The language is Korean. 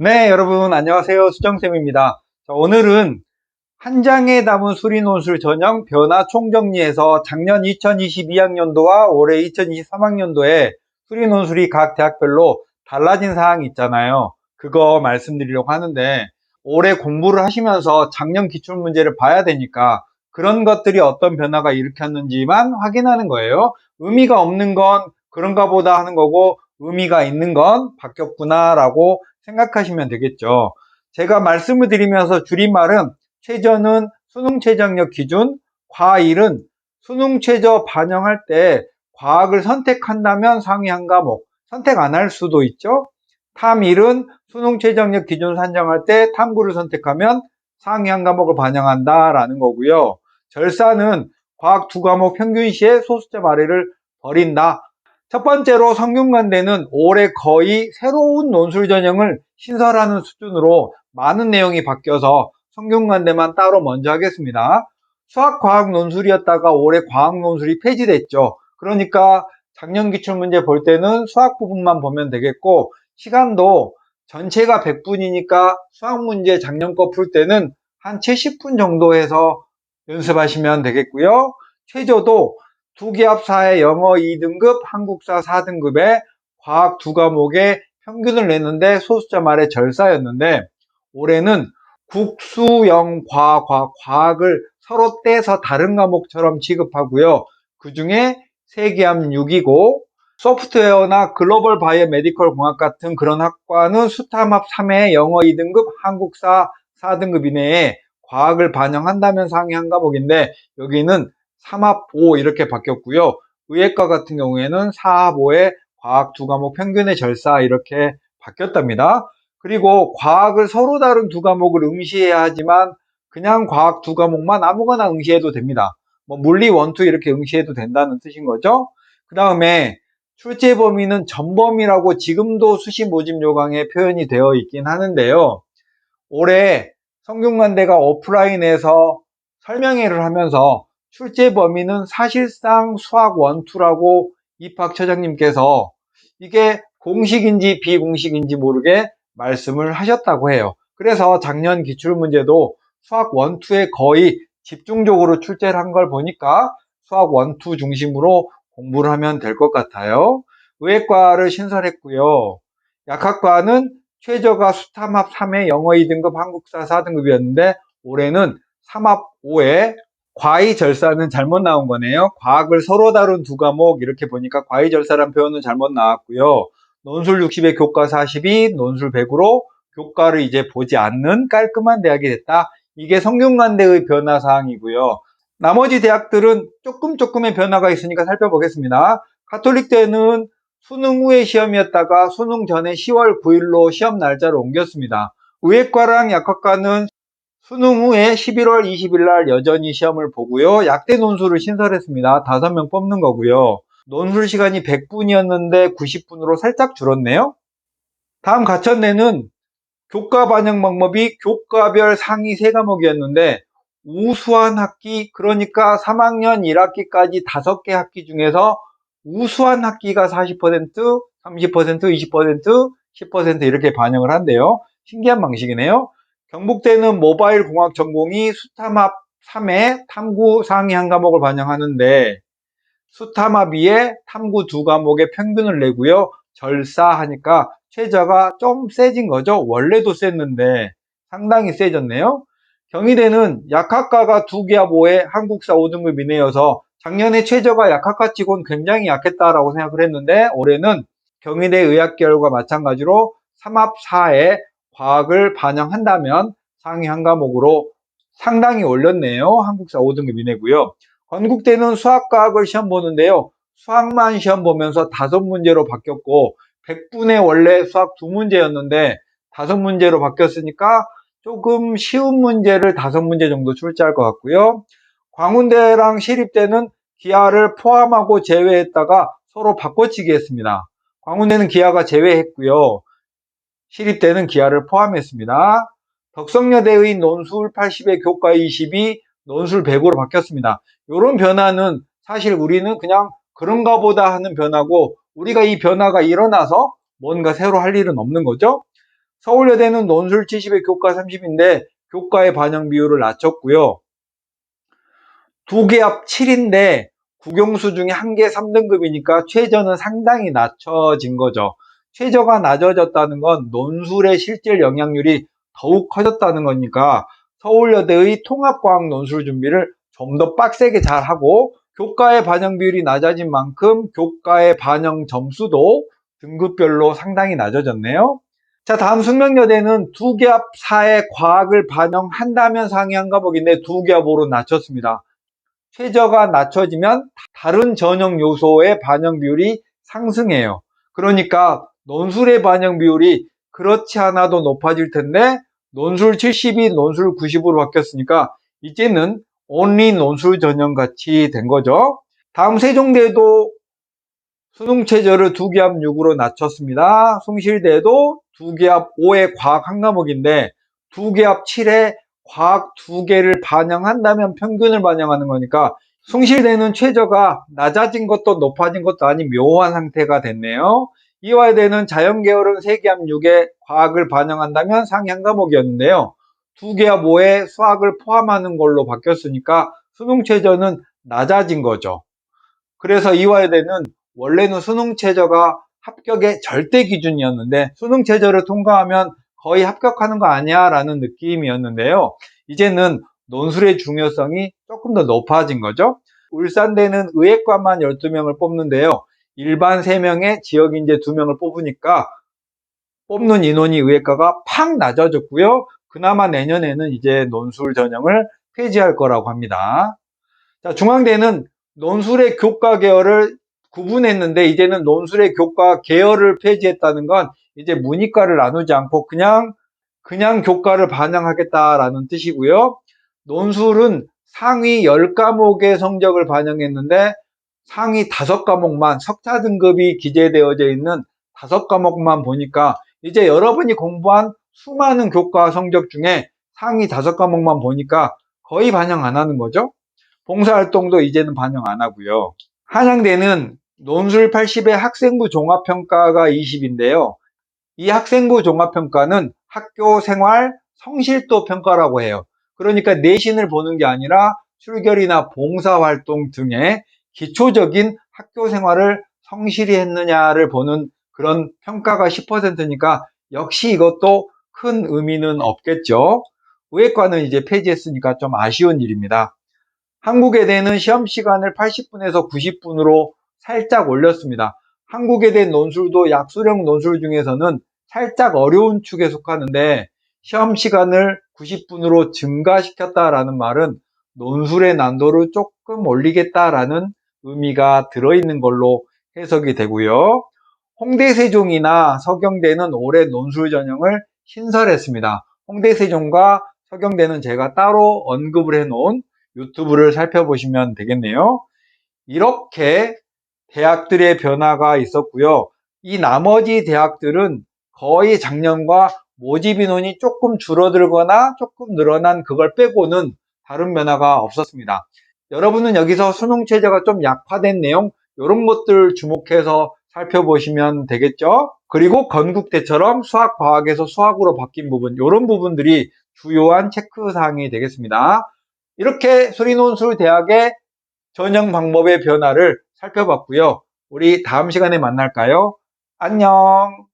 네, 여러분 안녕하세요. 수정쌤입니다. 자, 오늘은 한 장에 담은 수리논술 전형 변화 총정리에서 작년 2022학년도와 올해 2023학년도에 수리논술이 각 대학별로 달라진 사항이 있잖아요. 그거 말씀드리려고 하는데, 올해 공부를 하시면서 작년 기출문제를 봐야 되니까 그런 것들이 어떤 변화가 일으켰는지만 확인하는 거예요. 의미가 없는 건 그런가 보다 하는 거고, 의미가 있는 건 바뀌었구나 라고 생각하시면 되겠죠. 제가 말씀을 드리면서 줄임말은 최저는 수능 최저학력 기준, 과일은 수능 최저 반영할 때 과학을 선택한다면 상위 한 과목, 선택 안 할 수도 있죠. 탐1은 수능 최저학력 기준 산정할 때 탐구를 선택하면 상위 한 과목을 반영한다라는 거고요. 절사는 과학 두 과목 평균 시에 소수점 아래를 버린다. 첫 번째로 성균관대는 올해 거의 새로운 논술 전형을 신설하는 수준으로 많은 내용이 바뀌어서 성균관대만 따로 먼저 하겠습니다. 수학과학 논술이었다가 올해 과학 논술이 폐지됐죠. 그러니까 작년 기출문제 볼 때는 수학 부분만 보면 되겠고, 시간도 전체가 100분이니까 수학 문제 작년 거 풀 때는 한 70분 정도 해서 연습하시면 되겠고요. 최저도 두기합사의 영어 2등급, 한국사 4등급에 과학 두 과목에 평균을 냈는데 소수점 아래 절사였는데, 올해는 국수, 영, 과학을 서로 떼서 다른 과목처럼 취급하고요. 그 중에 세계암 6이고, 소프트웨어나 글로벌 바이오 메디컬 공학 같은 그런 학과는 수탐합 3회 영어 2등급, 한국사 4등급 이내에 과학을 반영한다면 상위 한 과목인데, 여기는 3합 5 이렇게 바뀌었고요. 의예과 같은 경우에는 4합 5에 과학 두 과목 평균의 절사 이렇게 바뀌었답니다. 그리고 과학을 서로 다른 두 과목을 응시해야 하지만 그냥 과학 두 과목만 아무거나 응시해도 됩니다. 뭐 물리 원투 이렇게 응시해도 된다는 뜻인 거죠. 그 다음에 출제 범위는 전범위라고 지금도 수시 모집 요강에 표현이 되어 있긴 하는데요. 올해 성균관대가 오프라인에서 설명회를 하면서 출제 범위는 사실상 수학 원투라고 입학처장님께서 이게 공식인지 비공식인지 모르게 말씀을 하셨다고 해요. 그래서 작년 기출문제도 수학 원투에 거의 집중적으로 출제를 한 걸 보니까 수학 원투 중심으로 공부를 하면 될 것 같아요. 의예과를 신설했고요. 약학과는 최저가 수탐합 3회 영어 2등급, 한국사 4등급이었는데 올해는 3합 5회 과의절사는 잘못 나온 거네요. 과학을 서로 다룬 두 과목 이렇게 보니까 과의절사란 표현은 잘못 나왔고요. 논술 60에 교과 42, 논술 100으로 교과를 이제 보지 않는 깔끔한 대학이 됐다. 이게 성균관대의 변화 사항이고요. 나머지 대학들은 조금의 변화가 있으니까 살펴보겠습니다. 가톨릭대는 수능 후에 시험이었다가 수능 전에 10월 9일로 시험 날짜를 옮겼습니다. 의예과랑 약학과는 수능 후에 11월 20일 날 여전히 시험을 보고요. 약대 논술을 신설했습니다. 5명 뽑는 거고요. 논술 시간이 100분이었는데 90분으로 살짝 줄었네요. 다음 가천대는 교과 반영 방법이 교과별 상위 3과목이었는데 우수한 학기, 그러니까 3학년 1학기까지 5개 학기 중에서 우수한 학기가 40%, 30%, 20%, 10% 이렇게 반영을 한대요. 신기한 방식이네요. 경북대는 모바일 공학 전공이 수탐합 3회 탐구 상위 한 과목을 반영하는데 수탐합 2에 탐구 두 과목의 평균을 내고요. 절사하니까 최저가 좀 세진 거죠. 원래도 셌는데 상당히 세졌네요. 경희대는 약학과가 두 기합 5에 한국사 5등급 이내여서 작년에 최저가 약학과 치곤 굉장히 약했다라고 생각을 했는데 올해는 경희대 의학계열과 마찬가지로 3합 4에 과학을 반영한다면 상위 한 과목으로 상당히 올렸네요. 한국사 5등급 이내고요. 건국대는 수학과학을 시험 보는데요. 수학만 시험 보면서 5문제로 바뀌었고 100분의 원래 수학 2문제였는데 5문제로 바뀌었으니까 조금 쉬운 문제를 5문제 정도 출제할 것 같고요. 광운대랑 시립대는 기하를 포함하고 제외했다가 서로 바꿔치기 했습니다. 광운대는 기하가 제외했고요. 시립대는 기하를 포함했습니다. 덕성여대의 논술 80에 교과 22, 논술 100으로 바뀌었습니다. 이런 변화는 사실 우리는 그냥 그런가 보다 하는 변화고 우리가 이 변화가 일어나서 뭔가 새로 할 일은 없는 거죠. 서울여대는 논술 70에 교과 30인데 교과의 반영 비율을 낮췄고요. 두 개 합 7인데 국영수 중에 한 개 3등급이니까 최저는 상당히 낮춰진 거죠. 최저가 낮아졌다는 건 논술의 실질 영향률이 더욱 커졌다는 거니까 서울여대의 통합과학 논술 준비를 좀 더 빡세게 잘하고, 교과의 반영 비율이 낮아진 만큼 교과의 반영 점수도 등급별로 상당히 낮아졌네요. 자, 다음 숙명여대는 두 개 합 4의 과학을 반영한다면 상위 한 과목인데 두 개 합 5로 낮췄습니다. 최저가 낮춰지면 다른 전형 요소의 반영 비율이 상승해요. 그러니까 논술의 반영 비율이 그렇지 않아도 높아질 텐데 논술 70이 논술 90으로 바뀌었으니까 이제는 온리 논술 전형 같이 된 거죠. 다음 세종대도 수능 최저를 두 개 합 6으로 낮췄습니다. 숭실대도 두 개 합 5의 과학 한 과목인데 두 개 합 7에 과학 두 개를 반영한다면 평균을 반영하는 거니까 숭실대는 최저가 낮아진 것도 높아진 것도 아닌 묘한 상태가 됐네요. 이화여대는 자연계열은 세 개 합 6에 과학을 반영한다면 상위 한 과목이었는데요. 두 개 합 5에 수학을 포함하는 걸로 바뀌었으니까 수능 최저는 낮아진 거죠. 그래서 이화여대는 원래는 수능 최저가 합격의 절대 기준이었는데 수능 최저를 통과하면 거의 합격하는 거 아니야 라는 느낌이었는데요. 이제는 논술의 중요성이 조금 더 높아진 거죠. 울산대는 의예과만 12명을 뽑는데요. 일반 3명에 지역인재 2명을 뽑으니까 뽑는 인원이 의예과가 팍 낮아졌고요. 그나마 내년에는 이제 논술 전형을 폐지할 거라고 합니다. 자, 중앙대는 논술의 교과 계열을 구분했는데 이제는 논술의 교과 계열을 폐지했다는 건 이제 문이과를 나누지 않고 그냥 교과를 반영하겠다라는 뜻이고요. 논술은 상위 10과목의 성적을 반영했는데 상위 5과목만, 석차 등급이 기재되어져 있는 5과목만 보니까 이제 여러분이 공부한 수많은 교과 성적 중에 상위 5과목만 보니까 거의 반영 안 하는 거죠. 봉사활동도 이제는 반영 안 하고요. 한양대는 논술 80에 학생부 종합평가가 20인데요. 이 학생부 종합평가는 학교 생활 성실도 평가라고 해요. 그러니까 내신을 보는 게 아니라 출결이나 봉사활동 등의 기초적인 학교 생활을 성실히 했느냐를 보는 그런 평가가 10%니까 역시 이것도 큰 의미는 없겠죠. 의예과는 이제 폐지했으니까 좀 아쉬운 일입니다. 한국외대는 시험 시간을 80분에서 90분으로 살짝 올렸습니다. 한국외대 논술도 약수령 논술 중에서는 살짝 어려운 축에 속하는데 시험 시간을 90분으로 증가시켰다라는 말은 논술의 난도를 조금 올리겠다라는 의미가 들어있는 걸로 해석이 되고요. 홍대세종이나 서경대는 올해 논술 전형을 신설했습니다. 홍대세종과 서경대는 제가 따로 언급을 해놓은 유튜브를 살펴보시면 되겠네요. 이렇게 대학들의 변화가 있었고요. 이 나머지 대학들은 거의 작년과 모집 인원이 조금 줄어들거나 조금 늘어난 그걸 빼고는 다른 변화가 없었습니다. 여러분은 여기서 수능 체제가 좀 약화된 내용 이런 것들 주목해서 살펴보시면 되겠죠. 그리고 건국대처럼 수학 과학에서 수학으로 바뀐 부분 이런 부분들이 주요한 체크사항이 되겠습니다. 이렇게 수리논술대학의 전형 방법의 변화를 살펴봤고요. 우리 다음 시간에 만날까요? 안녕.